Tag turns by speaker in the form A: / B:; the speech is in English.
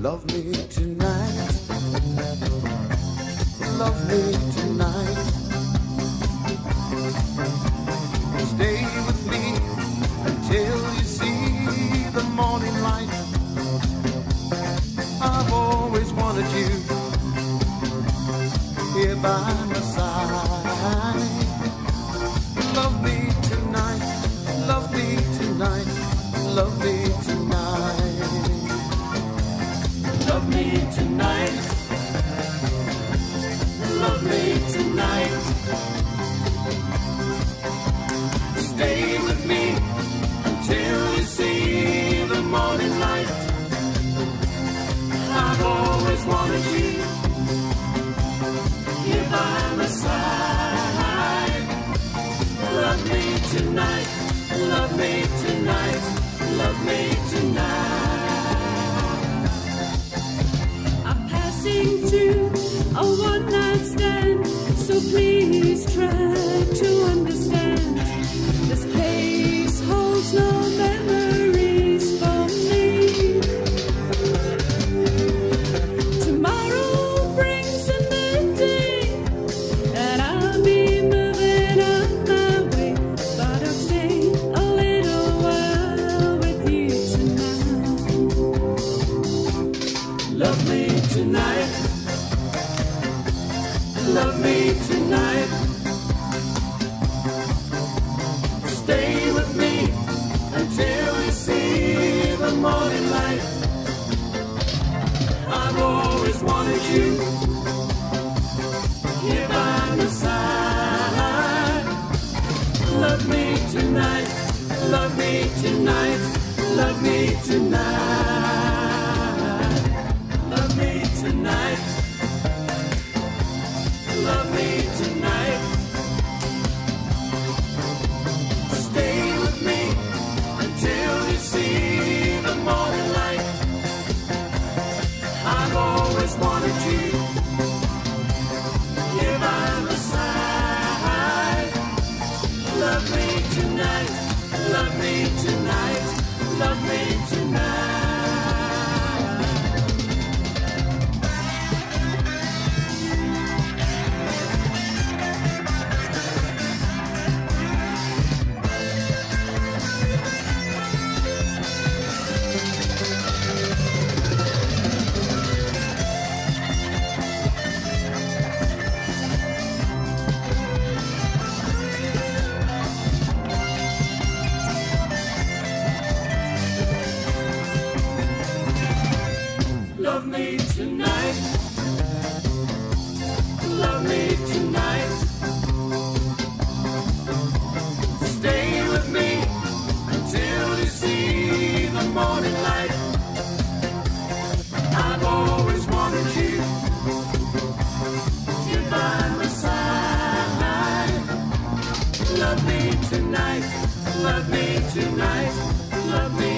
A: Love me tonight. Love me tonight. Stay with me until you see the morning light. I've always wanted you here by my side. Love me tonight. Love me tonight. Love me tonight. Love me tonight. Love me tonight. Stay with me until you see the morning light. I've always wanted you here by my side. Love me tonight. Love me tonight. Love me tonight.
B: I'm passing through a one-night stand, so please try to understand. This place holds no memories for me. Tomorrow brings a new day, and I'll be moving on my way. But I'll stay a little while with you tonight.
A: Love me tonight. Love me tonight. Stay with me until you see the morning light. I've always wanted you here by my side. Love me tonight. Love me tonight. Love me tonight. Love me tonight. Love me tonight. Stay with me until you see the morning light. I've always wanted you here by my side. Love me tonight. Love me tonight. Love me tonight. Love me tonight. Love me tonight. Stay with me until you see the morning light. I've always wanted you here by my side. Love me tonight. Love me tonight. Love me